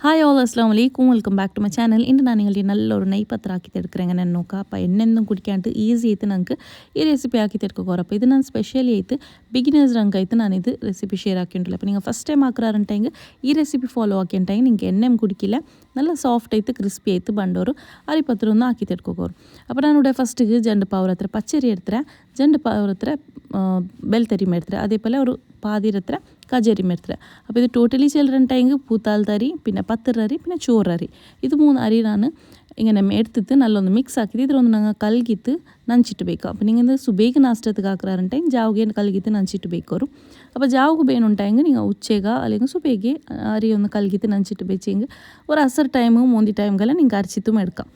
Hi ಆಲ್ ಅಸ್ಲಾಂ ವಲೈಕುಮ್ welcome back to my channel. ಇಂದು ನಾನು ನಿಮಗೆ നല്ലൊരു നെയ്പത്ര ആക്കി തെടുக்கிறேங்க ഞാൻ നോക്കാം. അപ്പോൾ എന്നെന്നും കുടിക്കാണ്ട് ഈസി ആയിട്ട് നമുക്ക് ഈ റെസിപ്പി ആക്കി തെടുക്കുക. അപ്പോൾ ഇത് ನಾನು ಸ್ಪೆಷಲಿ ಆಯ್ತು ಬಿಗಿನರ್ಸ್ ರಂಗಾಯ್ತು ನಾನು ಇದು ರೆಸಿಪಿ ಶೇರ್ ಹಾಕಿಂಟಿಲ್ಲ. അപ്പോൾ നിങ്ങൾ ഫസ്റ്റ് ടൈം ആക്കാറുണ്ടെങ്കിൽ ഈ റെസിപ്പി ഫോളോ ആക്കിയിട്ടുണ്ടെങ്കിൽ നിങ്ങൾക്ക് എണ്ണയും കുടിക്കില്ല, നല്ല ಸಾಫ್ಟ್ ಆಯ್ತು ಕ್ರಿಸ್ಪಿ ಆಯ್ತು ಬಂಡೋರು ಅರಿಪತ್ರ ಒಂದು ಹಾಕಿ ತೆಡ್ಕೋರು. അപ്പോൾ ನಾನು ಫಸ್ಟಿಗೆ ಜಂಡು ಪಾವ್ರ ಹತ್ರ ಪಚ್ಚರಿ ಇಡ್ತಾರೆ, ಜಂಡು ಪಾವ್ರ ಹತ್ರ ಬೆಳ್ತರಿ ಮಾಡ್ತಾರೆ, അതേപോലെ ഒരു പാതിരത്ര കജരി മെടുത്തത്. അപ്പോൾ ഇത് ടോട്ടലി ചിലരുണ്ടെങ്കിൽ പൂത്താൽ തരി, പിന്നെ പത്തരരി, പിന്നെ ചോറരി, ഇത് 3 അരിയാണ് ഇങ്ങനെ എടുത്തിട്ട് നല്ലൊന്ന് മിക്സ് ആക്കിയിട്ട് ഇതിലൊന്ന് ഞങ്ങൾ കലകിത്ത് നനച്ചിട്ട് വയ്ക്കുക. അപ്പോൾ നിങ്ങൾ സുബേക്ക് നാഷ്ടത്തേക്ക് ആക്കാറുണ്ടെങ്കിൽ ജാവുകയെ കലകിത്ത് നനച്ചിട്ട് വയ്ക്കോറും. അപ്പോൾ ജാവുക ಬೇನುಂಟಾയെങ്കിൽ നിങ്ങൾ ഉച്ചയ്ക്ക് അല്ലെങ്കിൽ സുബേക്ക് അരി ഒന്ന് കലകിത്ത് നനച്ചിട്ട് വെച്ചെങ്കിൽ ഒരു അസർ ടൈം മൂന്തി ടൈംಗೆಲ್ಲ നിങ്ങൾക്ക് അരച്ചിത്തും എടുക്കാം.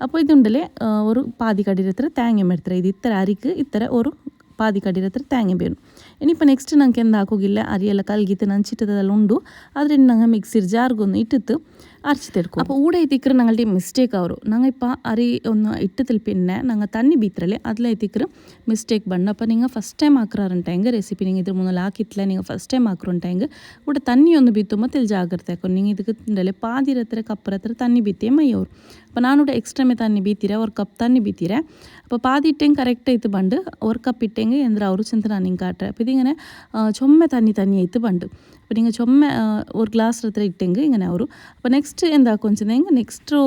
അപ്പോൾ ഇതുണ്ടല്ലേ ഒരു പാതി കടിരത്ര തേങ്ങ എടുത്തത്, ഇത് ഇത്ര അരിക്ക് ഇത്ര ഒരു പാതി കടിരത്ര തേങ്ങ ಬೇನು. ഇനിയിപ്പോൾ നെക്സ്റ്റ് ഞങ്ങൾക്ക് എന്താക്കില്ല, അരിയെല്ലാം കലകിത്ത് നനച്ചിട്ടതെല്ലാം ഉണ്ട്, അതിന് ഞങ്ങൾ മിക്സിർ ജാർഗൊന്ന് ഇട്ടിട്ട് അരച്ചിട്ടെടുക്കും. അപ്പോൾ ഊടെ എത്തിക്കറ് ഞങ്ങളുടെ മിസ്റ്റേക്ക് ആവും. ഞങ്ങൾ ഇപ്പോൾ അരി ഒന്ന് ഇട്ടതിൽ പിന്നെ ഞങ്ങൾ തണ്ണി ബീത്തറല്ലേ അതിൽ എത്തിക്കറ് മിസ്റ്റേക്ക് ಬಂದು. അപ്പോൾ നിങ്ങൾ ഫസ്റ്റ് ടൈം ആക്കാറുണ്ടെങ്കിൽ റെസിപ്പി നിങ്ങൾ ഇതിൽ മുന്നിൽ ആക്കിയിട്ടില്ല, നിങ്ങൾ ഫസ്റ്റ് ടൈം ആക്കുറുണ്ടെങ്കിൽ ഇവിടെ തണ്ണി ഒന്ന് ബീത്തുമ്പോൾ തെൽ ಜಾಗ್ರತೆ ಹಾಕೋ. നിങ്ങൾ ಇದಕ್ಕೆ ഉണ്ടല്ലേ പാതിരത്ര കപ്പറത്ര തണ്ണി ബീത്തേ മയ്യോರು. അപ്പോൾ ನಾನಿവിടെ ಎಕ್ಸ್ಟ್ರಾ ತಣ್ಣಿ ಬೀತೀರ, ഒരു ಕಪ್ ತಣ್ಣಿ ಬೀತೀರ. അപ്പോൾ പാതി ഇട്ടെങ്കിൽ കറക്റ്റ് ആയിട്ട് ಬಂದು ഒരു കപ്പ് ഇട്ടെങ്കിൽ എന്താ അവർ ചിന്ത ನಾನು ಹಿಂಗೆ കാട്ടുക. അപ്പോൾ ഇതിങ്ങനെ ചുമ്മ തണ്ണി ആയിട്ട് ಬಂದು. അപ്പോൾ നിങ്ങൾ ചുമ്മ ഒരു ഗ്ലാസ് ಹತ್ರ ഇട്ടെങ്കിൽ ഇങ്ങനെ ಅವರು. അപ്പോൾ നെക്സ്റ്റ് എന്താക്കും വെച്ചിട്ടുണ്ടെങ്കിൽ നെക്സ്റ്റ്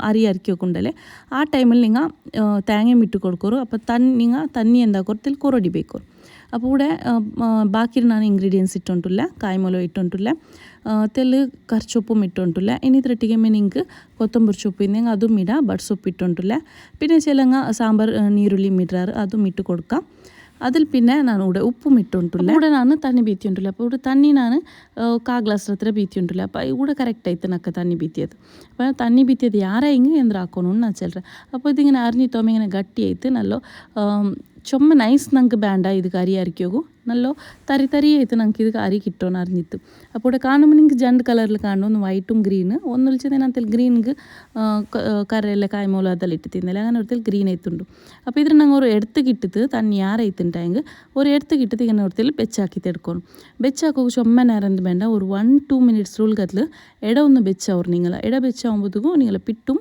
അരി അരക്കി വെക്കുണ്ടല്ലേ ആ ടൈമിൽ നിങ്ങൾ തേങ്ങയും ഇട്ട് കൊടുക്കോರು. അപ്പോൾ നിങ്ങൾ തണ്ണി എന്താക്കും ತಿಲ್ ಕೊರಡಿಬೇಕು. അപ്പോൾ ഇവിടെ ബാക്കി ನಾನು ಇಂಗ್ರೀಡಿಯೆಂಟ್ಸ್ ಇಟ್ಟುಂಟಿಲ್ಲ, ಕಾಯಿಮೂಲ ಇಟ್ಟುಂಟಿಲ್ಲ, ತೆಲ್ಲು ಕರ್ಚೊಪ್ಪುം ಇಟ್ಟುಂಟಿಲ್ಲ. ഇനി ഇതിരട്ടിಗೆ നിങ്ങൾക്ക് കൊത്തമ്പരി സൊപ്പ് ഇന്നെങ്കിൽ അതും ഇടാം, ബട്ട് സൊപ്പ് ഇട്ടുണ്ടില്ല. പിന്നെ ചിലങ്ങ സാമ്പാർ നീരുള്ളി ഇടാറ്, അതും ഇട്ട് കൊടുക്കാം. അതിൽ പിന്നെ ನಾನು ഇവിടെ ഉപ്പും ഇട്ടുണ്ടില്ല. ഇവിടെ ನಾನು തണ്ണി ബീത്തിയുണ്ടില്ല. അപ്പോൾ ഇവിടെ തണ്ണി ನಾನು കാ ഗ്ലാസ് ಹತ್ರ ಬೀತಿಯುಂಟಿಲ್ಲ. അപ്പോൾ ഇവിടെ ಕರೆಕ್ಟ್ ಆಯ್ತು ನಕ್ಕ ತಣ್ಣಿ ಬೀತಿಯದು. അപ്പോൾ ತಣ್ಣಿ ಬೀತಿಯದು ಯಾರೇ ಹಿಂಗೆ ಎಂದ್ರೆ ಹಾಕೋನು ನಾನು ಚೆಲ್ರೆ. അപ്പോൾ ഇതിങ്ങനെ അരിഞ്ഞി തോമ ഇങ്ങനെ ಗಟ್ಟಿ ಆಯ್ತು, നല്ല ചുമ്മ നൈസ് നമുക്ക് വേണ്ട ഇത് കറി അരിക്കോകൂ, നല്ല തരി തരി ആയിട്ട് നമുക്ക് ഇത് കറി കിട്ടുമെന്ന് അറിഞ്ഞിട്ട്. അപ്പോൾ ഇവിടെ കാണുമ്പോൾ നിങ്ങൾക്ക് രണ്ട് കളറിൽ കാണും, ഒന്ന് വൈറ്റും ഗ്രീന്, ഒന്ന് വിളിച്ചതിനകത്തിൽ ഗ്രീനിക്ക് കരയെല്ലാം കായ്മൂലം അതെല്ലാം ഇട്ട് തിന്നില്ല, അങ്ങനെ ഒരു ഗ്രീൻ ആയിട്ടുണ്ട്. അപ്പോൾ ഇതിന് ഞങ്ങൾ ഒരു എടുത്ത് കിട്ടിട്ട് തണ്ണി ആറായിട്ടുണ്ടെങ്കിൽ ഒരു എടുത്ത് കിട്ടിട്ട് ഇങ്ങനെ ഒരു ബെച്ചാക്കിയിട്ട് എടുക്കണം. ബെച്ചാക്കുക ചുമ്മ നേരം വേണ്ട, ഒരു 1-2 മിനിറ്റ്സ് ഉൾക്കത്തിൽ ഇട ഒന്ന് ബെച്ചാവും. നിങ്ങൾ ഇട ബെച്ചാകുമ്പോഴത്തേക്കും നിങ്ങൾ പിട്ടും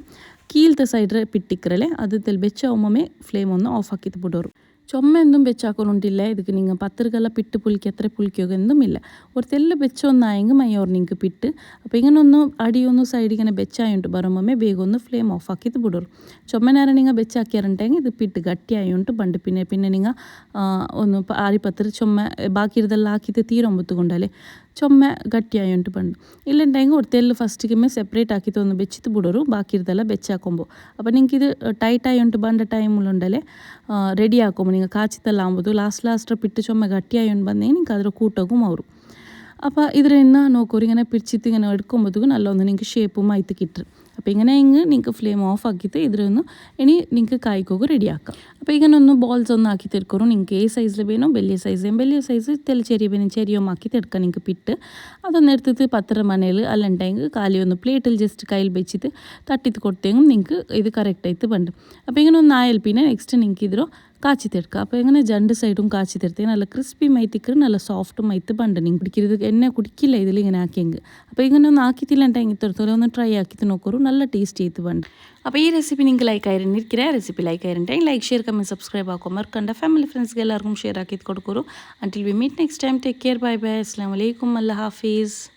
കീഴത്തെ സൈഡ് പിട്ടിക്കറല്ലേ അതിൽ ബെച്ചാകുമ്പോൾ ഫ്ലെയിം ഒന്ന് ഓഫ് ആക്കിയിട്ട് ಬಿಡೋರು. ചുമ്മ എന്തും വെച്ചാക്കൊണ്ടില്ല, ಇದಕ್ಕೆ നിങ്ങൾ പത്തരക്കെല്ലാം പിട്ട് പുളിക്ക് എത്ര പുളിക്കുക എന്തുമില്ല, ഒരു തെല്ല് വെച്ചൊന്നായെങ്കിൽ മയ്യോർ നിങ്ങൾക്ക് പിട്ട്. അപ്പോൾ ഇങ്ങനെ ഒന്ന് അടിയൊന്ന് സൈഡ് ഇങ്ങനെ വെച്ചായോണ്ട് ബറുമ്പമേ വേഗം ഒന്ന് ഫ്ലെയിം ഓഫ് ആക്കിയിട്ട് ಬಿಡೋರು. ചുമ്മ നേരം നിങ്ങൾ വെച്ചാക്കിയാറുണ്ടെങ്കിൽ ഇത് പിട്ട് ഗട്ടിയായോണ്ട് ಬಂದು പിന്നെ നിങ്ങൾ ഒന്ന് ആരിപ്പത്ര ചുമ്മ ബാക്കി ഇതെല്ലാം ആക്കിയിട്ട് തീരുമ്പോഴത്ത് കൊണ്ടല്ലേ ചുമ്മ ഗട്ടിയായോണ്ട് ಬಂದು. ഇല്ലുണ്ടെങ്കിൽ ഒരു തെല്ല് ഫസ്റ്റിಗೆ സെപ്പറേറ്റ് ആക്കിയിട്ട് ഒന്ന് വെച്ചിട്ട് ಬಿಡೋರು ബാക്കി ഇതെല്ലാം വെച്ചാക്കുമ്പോൾ. അപ്പോൾ നിങ്ങൾക്ക് ഇത് ടൈറ്റ് ആയോണ്ട് ಬಂದ ടൈമിലുണ്ടല്ലേ റെഡി ആക്കുമ്പോൾ നിങ്ങൾ കാച്ചിത്തെല്ലാം ആകുമ്പോൾ ലാസ്റ്റ് പിട്ട് ചുമ്മ ഗട്ടിയായോണ്ട് ಬಂದೇങ്കിൽ നിങ്ങൾക്ക് അതിൽ കൂട്ടവും ಅವರು. അപ്പോൾ ഇതിന് നോക്കൂ ഇങ്ങനെ പിടിച്ചിട്ട് ഇങ്ങനെ എടുക്കുമ്പോഴത്തേക്കും നല്ലൊന്ന് നിങ്ങൾക്ക് ഷേപ്പും ആയിട്ട് കിട്ടും. അപ്പോൾ ഇങ്ങനെ നിങ്ങൾക്ക് ഫ്ലെയിം ഓഫ് ആക്കിയിട്ട് ഇതിലൊന്ന് ഇനി നിങ്ങൾക്ക് കായ്ക്കൊക്കെ റെഡിയാക്കാം. അപ്പോൾ ഇങ്ങനെ ഒന്ന് ബോൾസ് ഒന്ന് ആക്കി തെടുക്കറും. നിങ്ങൾക്ക് ഏ സൈസിൽ വേണോ വലിയ സൈസ് തെല്ല ചെറിയ വേണം ചെറിയും ആക്കി തെടുക്കാം. നിങ്ങൾക്ക് പിട്ട് അതൊന്ന് എടുത്തിട്ട് പത്തര മണയിൽ അല്ലുണ്ടെങ്കിൽ കാലി ഒന്ന് പ്ലേറ്റിൽ ജസ്റ്റ് കയ്യിൽ വെച്ചിട്ട് തട്ടിത്ത് കൊടുത്തെങ്കിൽ നിങ്ങൾക്ക് ഇത് കറക്റ്റായിട്ട് ಬಂದು. അപ്പോൾ ഇങ്ങനെ ഒന്ന് ആയാൽ പിന്നെ നെക്സ്റ്റ് നിങ്ങൾക്ക് ഇതിലോ കാച്ചിത്തെടുക്കുക. അപ്പോൾ ഇങ്ങനെ രണ്ട് സൈഡും കാച്ചിത്തെടുത്ത് നല്ല ക്രിസ്പി മൈത്തിക്കറ് നല്ല സോഫ്റ്റും മൈത്ത് ಬಂದು. നിങ്ങൾ പിടിക്കരുത്, എന്നെ കുടിക്കില്ല ഇതിൽ ഇങ്ങനെ ആക്കിയെങ്കിൽ. അപ്പോൾ ഇങ്ങനെ ഒന്ന് ആക്കിത്തില്ലെങ്കിൽ ഇത്തരത്തോളം ഒന്ന് ട്രൈ ആക്കിയിട്ട് നോക്കൂ, നല്ല ടേസ്റ്റ് ചെയ്ത് ಬಂದು. അപ്പോൾ ഈ റെസിപ്പി നിങ്ങൾക്ക് ലൈക്ക് ആയിരുന്നിരിക്കുക, റെസിപ്പി ലൈക്ക് ആയിരുന്നുണ്ടെങ്കിൽ ലൈക്ക് ഷെയർ കമൻറ്റ് സബ്സ്ക്രൈബ് ആക്കും, മറക്കണ്ട ഫാമിലി ഫ്രണ്ട്സ്ಗೆ എല്ലാവർക്കും ഷെയർ ആക്കിയിട്ട് കൊടുക്കൂ. until we meet next time, take care, bye bye, assalamu alaikum, Allah hafiz.